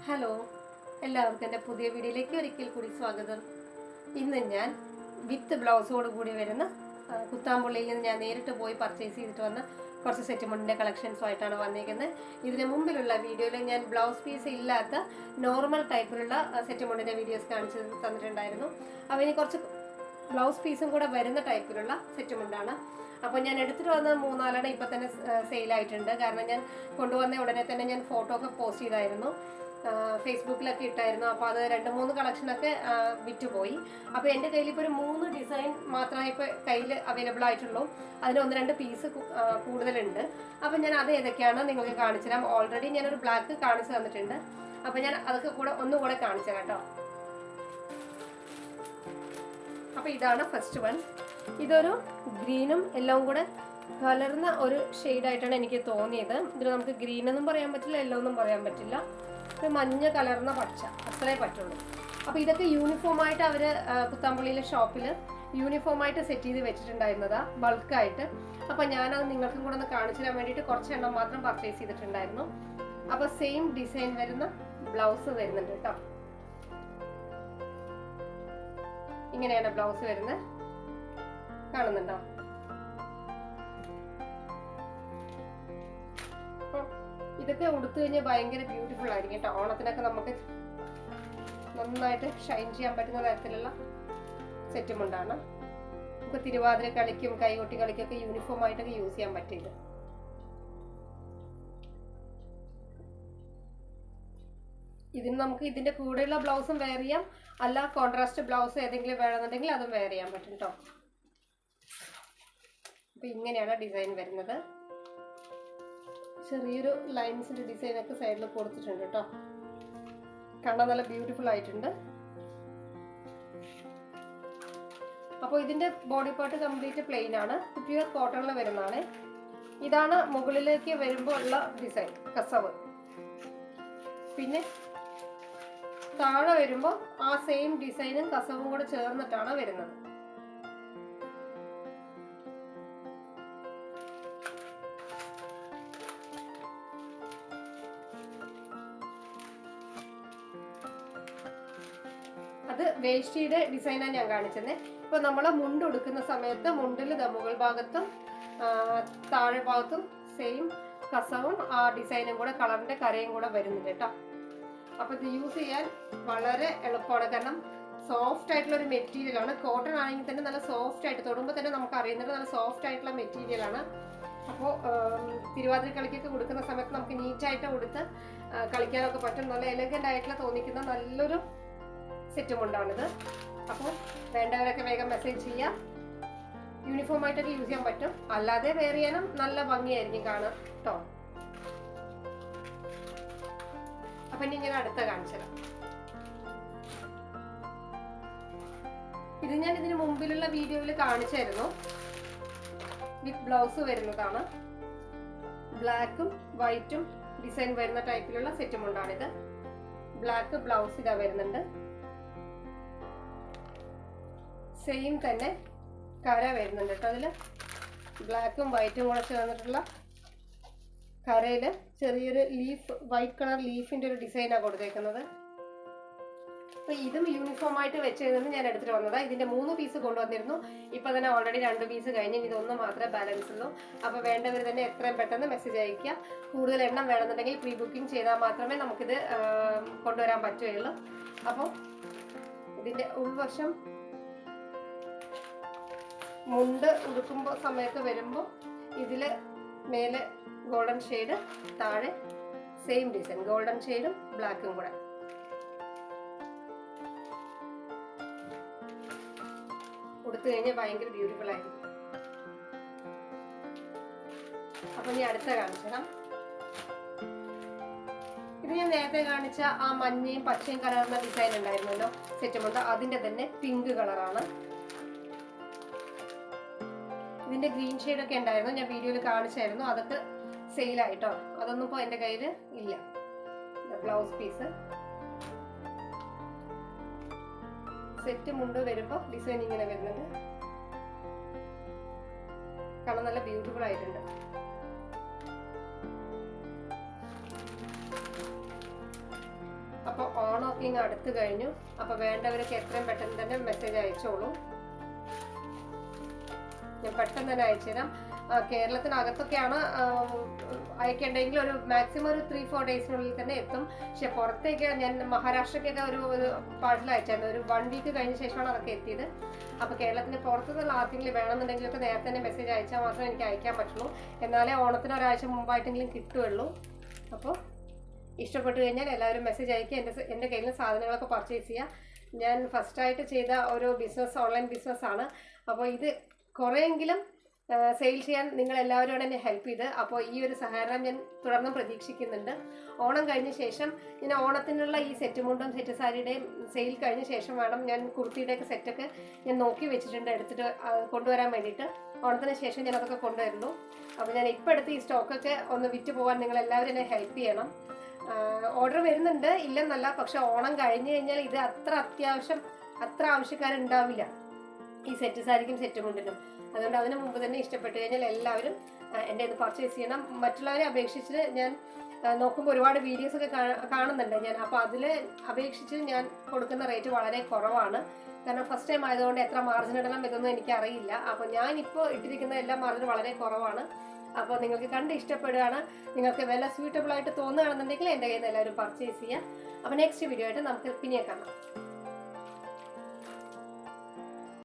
Hello, എല്ലാവർക്കും എൻ്റെ പുതിയ വീഡിയോയിലേക്ക് ഒരിക്കൽ കൂടി സ്വാഗതം. ഇന്ന് ഞാൻ വിത്ത് ബ്ലൗസോട് കൂടി വരുന്ന കുത്താമ്പുള്ളിയിൽ നിന്ന് ഞാൻ നേരിട്ട് പോയി പർച്ചേസ് ചെയ്തിട്ട് വന്ന കുറച്ച് സെറ്റ് മുണ്ടിൻ്റെ കളക്ഷൻസുമായിട്ടാണ് വന്നിരിക്കുന്നത്. ഇതിന് മുമ്പിലുള്ള വീഡിയോയിൽ ഞാൻ ബ്ലൗസ് പീസ് ഇല്ലാത്ത നോർമൽ ടൈപ്പിലുള്ള സെറ്റ് മുണ്ടിൻ്റെ വീഡിയോസ് കാണിച്ചു തന്നിട്ടുണ്ടായിരുന്നു. അപ്പോൾ ഇനി കുറച്ച് ബ്ലൗസ് പീസും കൂടെ വരുന്ന ടൈപ്പിലുള്ള സെറ്റ് മുണ്ടാണ്. അപ്പോൾ ഞാൻ എടുത്തിട്ട് വന്ന 3-4 ഇപ്പം തന്നെ സെയിലായിട്ടുണ്ട്. കാരണം ഞാൻ കൊണ്ടുവന്ന ഉടനെ തന്നെ ഞാൻ ഫോട്ടോ ഒക്കെ പോസ്റ്റ് ചെയ്തായിരുന്നു, ഫേസ്ബുക്കിലൊക്കെ ഇട്ടായിരുന്നു. അപ്പോൾ അത് 2-3 കളക്ഷനൊക്കെ വിറ്റുപോയി. അപ്പോൾ എൻ്റെ കയ്യിൽ ഇപ്പോൾ ഒരു 3 ഡിസൈൻ മാത്രമേ ഇപ്പോൾ കയ്യിൽ അവൈലബിൾ ആയിട്ടുള്ളൂ. അതിന് 1-2 പീസ് കൂടുതലുണ്ട്. അപ്പോൾ ഞാൻ അത് ഏതൊക്കെയാണ് നിങ്ങൾക്ക് കാണിച്ചു തരാം. ഓൾറെഡി ഞാനൊരു ബ്ലാക്ക് കാണിച്ചു തന്നിട്ടുണ്ട്. അപ്പോൾ ഞാൻ അതൊക്കെ ഒന്നുകൂടെ കാണിച്ചു തരാം കേട്ടോ. അപ്പോൾ ഇതാണ് ഫസ്റ്റ് വൺ. ഇതൊരു ഗ്രീനും എല്ലാം കൂടെ കലർന്ന ഒരു ഷെയ്ഡായിട്ടാണ് എനിക്ക് തോന്നിയത്. ഇതിന് നമുക്ക് ഗ്രീൻ എന്നും പറയാൻ പറ്റില്ല, യെല്ലോ ഒന്നും പറയാൻ പറ്റില്ല. ഒരു മഞ്ഞ കലർന്ന പച്ച, അത്രേ പറ്റുള്ളൂ. അപ്പോൾ ഇതൊക്കെ യൂണിഫോമായിട്ട് അവർ കുത്താമ്പള്ളിയിലെ ഷോപ്പിൽ യൂണിഫോമായിട്ട് സെറ്റ് ചെയ്ത് വെച്ചിട്ടുണ്ടായിരുന്നതാ, ബൾക്കായിട്ട്. അപ്പോൾ ഞാനത് നിങ്ങൾക്കും കൂടെ ഒന്ന് കാണിച്ചു തരാൻ വേണ്ടിയിട്ട് കുറച്ച് എണ്ണം മാത്രം പർച്ചേസ് ചെയ്തിട്ടുണ്ടായിരുന്നു. അപ്പോൾ സെയിം ഡിസൈൻ വരുന്ന ബ്ലൗസ് വരുന്നുണ്ട് കേട്ടോ. ഇങ്ങനെയാണ് ബ്ലൗസ് വരുന്നത്, കാണുന്നുണ്ടോ? ഇതൊക്കെ ഉടുത്തു കഴിഞ്ഞാൽ ഭയങ്കര ബ്യൂട്ടിഫുൾ ആയിരിക്കും കേട്ടോ. ഓണത്തിനൊക്കെ നമുക്ക് നന്നായിട്ട് ഷൈൻ ചെയ്യാൻ പറ്റുന്ന തരത്തിലുള്ള സെറ്റും ഉണ്ടാണ്. നമുക്ക് തിരുവാതിര കളിക്കും കൈകൊട്ടി കളിക്കൊക്കെ യൂണിഫോം ആയിട്ടൊക്കെ യൂസ് ചെയ്യാൻ പറ്റിയത്. ഇതിന് നമുക്ക് ഇതിന്റെ കൂടെയുള്ള ബ്ലൗസും വെയർ ചെയ്യാം, അല്ല കോൺട്രാസ്റ്റ് ബ്ലൗസ് ഏതെങ്കിലും വേണമെന്നുണ്ടെങ്കിൽ അതും വെയർ ചെയ്യാൻ പറ്റും കേട്ടോ. അപ്പൊ ഇങ്ങനെയാണ് ഡിസൈൻ വരുന്നത്. ചെറിയൊരു ലൈൻസിന്റെ ഡിസൈൻ ഒക്കെ സൈഡിൽ കൊടുത്തിട്ടുണ്ട് കേട്ടോ. കാണാൻ നല്ല ബ്യൂട്ടിഫുൾ ആയിട്ടുണ്ട്. അപ്പോൾ ഇതിന്റെ ബോഡി പാർട്ട് കംപ്ലീറ്റ് പ്ലെയിൻ ആണ്, പ്യുവർ കോട്ടണിൽ വരുന്നതാണ്. ഇതാണ് മുകളിലേക്ക് വരുമ്പോൾ ഉള്ള ഡിസൈൻ, കസവ്. പിന്നെ താഴെ വരുമ്പോൾ ആ സെയിം ഡിസൈനും കസവും കൂടെ ചേർന്നിട്ടാണ് വരുന്നത്. അത് വേഷ്ടിയുടെ ഡിസൈനാണ് ഞാൻ കാണിച്ചത്. ഇപ്പൊ നമ്മൾ മുണ്ട് ഉടുക്കുന്ന സമയത്ത് മുണ്ടിൽ മുകൾ ഭാഗത്തും താഴെ ഭാഗത്തും സെയിം കസവും ആ ഡിസൈനും കൂടെ കളറിന്റെ കരയും കൂടെ വരുന്നുണ്ട് കേട്ടോ. അപ്പൊ ഇത് യൂസ് ചെയ്യാൻ വളരെ എളുപ്പമാണ്. കാരണം സോഫ്റ്റ് ആയിട്ടുള്ള ഒരു മെറ്റീരിയൽ ആണ്. കോട്ടൺ ആണെങ്കിൽ തന്നെ നല്ല സോഫ്റ്റ് ആയിട്ട് തൊടുമ്പോൾ തന്നെ നമുക്ക് അറിയുന്നത് നല്ല സോഫ്റ്റ് ആയിട്ടുള്ള മെറ്റീരിയൽ ആണ്. അപ്പോൾ തിരുവാതിര കളിക്കൊക്കെ കൊടുക്കുന്ന സമയത്ത് നമുക്ക് നീറ്റായിട്ട് കൊടുത്ത് കളിക്കാനൊക്കെ പറ്റും. നല്ല എലഗന്റ് ആയിട്ടുള്ള തോന്നിക്കുന്ന നല്ലൊരു സെറ്റും ഉണ്ടാണിത്. അപ്പോൾ വേണ്ടവരൊക്കെ വേഗം മെസ്സേജ് ചെയ്യാം. യൂണിഫോം ആയിട്ടൊക്കെ യൂസ് ചെയ്യാൻ പറ്റും, അല്ലാതെ വെയർ ചെയ്യാനും നല്ല ഭംഗിയായിരിക്കും കാണാൻ കേട്ടോ. അപ്പൊ ഇനി ഞാൻ അടുത്ത കാണിച്ചുതരാം. ഇത് ഞാൻ ഇതിന് മുമ്പിലുള്ള വീഡിയോയിൽ കാണിച്ചായിരുന്നു. വിത്ത് ബ്ലൗസ് വരുന്നതാണ്. ബ്ലാക്കും വൈറ്റും ഡിസൈൻ വരുന്ന ടൈപ്പിലുള്ള സെറ്റും ഉണ്ടാണിത്. ബ്ലാക്ക് ബ്ലൗസ് ഇതാ വരുന്നുണ്ട്. സെയിം തന്നെ കര വരുന്നുണ്ട് കേട്ടോ. അതിൽ ബ്ലാക്കും വൈറ്റും കൂടെ ചേർന്നിട്ടുള്ള കരയിൽ ചെറിയൊരു ലീഫ്, വൈറ്റ് കളർ ലീഫിന്റെ ഒരു ഡിസൈനാണ് കൊടുത്തേക്കുന്നത്. അപ്പൊ ഇതും യൂണിഫോം ആയിട്ട് വെച്ചതെന്ന് ഞാൻ എടുത്തിട്ട് വന്നതാണ്. ഇതിന്റെ 3 പീസ് കൊണ്ടുവന്നിരുന്നു. ഇപ്പൊ തന്നെ ഓൾറെഡി 2 പീസ് കഴിഞ്ഞ് ഇതൊന്നും മാത്രമേ ബാലൻസ് ഉള്ളൂ. അപ്പൊ വേണ്ടവർ തന്നെ എത്രയും പെട്ടെന്ന് മെസ്സേജ് അയക്കുക. കൂടുതൽ എണ്ണം വേണമെന്നുണ്ടെങ്കിൽ പ്രീ ബുക്കിംഗ് ചെയ്താൽ മാത്രമേ നമുക്കിത് കൊണ്ടുവരാൻ പറ്റുകയുള്ളൂ. അപ്പോൾ ഇതിന്റെ ഉൾവശം മുണ്ട് ഉടുക്കുമ്പോൾ സമയത്ത് വരുമ്പോൾ ഇതില് മേലെ ഗോൾഡൻ ഷെയ്ഡ്, താഴെ സെയിം ഡിസൈൻ ഗോൾഡൻ ഷെയ്ഡും ബ്ലാക്കും കൂടെ. ഉടുത്തു കഴിഞ്ഞാൽ ഭയങ്കര ബ്യൂട്ടിഫുൾ ആയിരിക്കും. അപ്പൊ ഞാൻ അടുത്ത കാണിച്ചുതരാം. ഇത് ഞാൻ നേരത്തെ കാണിച്ച ആ മഞ്ഞയും പച്ചയും കലർന്ന ഡിസൈൻ ഉണ്ടായിരുന്നല്ലോ സെറ്റുമുണ്ട്, അതിന്റെ തന്നെ പിങ്ക് കളറാണ്. ഇതിന്റെ ഗ്രീൻ ഷെയ്ഡൊക്കെ ഉണ്ടായിരുന്നു, ഞാൻ വീഡിയോയിൽ കാണിച്ചായിരുന്നു. അതൊക്കെ സെയിലായിട്ടോ, അതൊന്നും ഇപ്പോൾ എൻ്റെ കയ്യിൽ ഇല്ല. ബ്ലൗസ് പീസ് സെറ്റ് മുണ്ട് വരുമ്പോൾ ഡിസൈൻ ഇങ്ങനെ വരുന്നുണ്ട്. കാണാൻ നല്ല ബ്യൂട്ടിഫുൾ ആയിട്ടുണ്ട്. അപ്പോൾ ഓണമൊക്കെ ഇങ്ങ് അടുത്ത് കഴിഞ്ഞു. അപ്പോൾ വേണ്ടവരൊക്കെ എത്രയും പെട്ടെന്ന് തന്നെ മെസ്സേജ് അയച്ചോളൂ. ഞാൻ പെട്ടെന്ന് തന്നെ അയച്ചുതരാം. കേരളത്തിനകത്തൊക്കെയാണ് അയക്കേണ്ടെങ്കിൽ ഒരു മാക്സിമം ഒരു 3-4 ഡേയ്സിനുള്ളിൽ തന്നെ എത്തും. പക്ഷെ പുറത്തേക്ക് ഞാൻ മഹാരാഷ്ട്രയ്ക്കൊക്കെ ഒരു പാഴ്സൽ അയച്ചായിരുന്നു. ഒരു 1 വീക്ക് കഴിഞ്ഞ ശേഷമാണ് അതൊക്കെ എത്തിയത്. അപ്പോൾ കേരളത്തിന് പുറത്തുനിന്നുള്ള ആർക്കെങ്കിലും വേണമെന്നുണ്ടെങ്കിലൊക്കെ നേരത്തെ തന്നെ മെസ്സേജ് അയച്ചാൽ മാത്രമേ എനിക്ക് അയക്കാൻ പറ്റുള്ളൂ. എന്നാലേ ഓണത്തിന് ഒരാഴ്ച മുമ്പായിട്ടെങ്കിലും കിട്ടുകയുള്ളൂ. അപ്പോൾ ഇഷ്ടപ്പെട്ടു കഴിഞ്ഞാൽ എല്ലാവരും മെസ്സേജ് അയക്കുക. എൻ്റെ കയ്യിൽ നിന്ന് സാധനങ്ങളൊക്കെ പർച്ചേസ് ചെയ്യുക. ഞാൻ ഫസ്റ്റായിട്ട് ചെയ്ത ഒരു ബിസിനസ് ഓൺലൈൻ ബിസിനസ്സാണ്. അപ്പോൾ ഇത് കുറേയെങ്കിലും സെയിൽ ചെയ്യാൻ നിങ്ങളെല്ലാവരോടും എന്നെ ഹെൽപ്പ് ചെയ്ത്. അപ്പോൾ ഈ ഒരു സഹകരണം ഞാൻ തുടർന്നും പ്രതീക്ഷിക്കുന്നുണ്ട്. ഓണം കഴിഞ്ഞ ശേഷം ഞാൻ ഓണത്തിനുള്ള ഈ സെറ്റ് മുണ്ടും സെറ്റ് സാരിയുടെയും സെയിൽ കഴിഞ്ഞ ശേഷം വേണം ഞാൻ കുർത്തിയുടെയൊക്കെ സെറ്റൊക്കെ ഞാൻ നോക്കി വെച്ചിട്ടുണ്ട് എടുത്തിട്ട് കൊണ്ടുവരാൻ വേണ്ടിയിട്ട്. ഓണത്തിന് ശേഷം ഞാൻ അതൊക്കെ കൊണ്ടുവരുള്ളൂ. അപ്പോൾ ഞാൻ ഇപ്പോൾ എടുത്ത് ഈ സ്റ്റോക്കൊക്കെ ഒന്ന് വിറ്റ് പോകാൻ നിങ്ങളെല്ലാവരും എന്നെ ഹെൽപ്പ് ചെയ്യണം. ഓർഡർ വരുന്നുണ്ട്, ഇല്ലെന്നല്ല. പക്ഷെ ഓണം കഴിഞ്ഞ് കഴിഞ്ഞാൽ ഇത് അത്ര ആവശ്യക്കാരുണ്ടാവില്ല ഈ സെറ്റ് സാരിക്കും സെറ്റ് മുണ്ടിനും. അതുകൊണ്ട് അതിന് മുമ്പ് തന്നെ ഇഷ്ടപ്പെട്ടു കഴിഞ്ഞാൽ എല്ലാവരും എൻ്റെ ഇത് പർച്ചേസ് ചെയ്യണം. മറ്റുള്ളവരെ അപേക്ഷിച്ച് ഞാൻ നോക്കുമ്പോൾ ഒരുപാട് വീഡിയോസൊക്കെ കാണുന്നുണ്ട് ഞാൻ. അപ്പോൾ അതിൽ അപേക്ഷിച്ച് ഞാൻ കൊടുക്കുന്ന റേറ്റ് വളരെ കുറവാണ്. കാരണം ഫസ്റ്റ് ടൈം ആയതുകൊണ്ട് എത്ര മാർജിൻ ഇടണം ഇതൊന്നും എനിക്കറിയില്ല. അപ്പോൾ ഞാനിപ്പോൾ ഇട്ടിരിക്കുന്ന എല്ലാ മാർജിനും വളരെ കുറവാണ്. അപ്പോൾ നിങ്ങൾക്ക് കണ്ട് ഇഷ്ടപ്പെടുകയാണ്, നിങ്ങൾക്ക് വില സ്യൂട്ടബിൾ ആയിട്ട് തോന്നുകയാണെന്നുണ്ടെങ്കിൽ എൻ്റെ കയ്യിൽ നിന്ന് എല്ലാവരും പർച്ചേസ് ചെയ്യുക. അപ്പോൾ നെക്സ്റ്റ് വീഡിയോ ആയിട്ട് നമുക്ക് പിന്നെ കാണാം.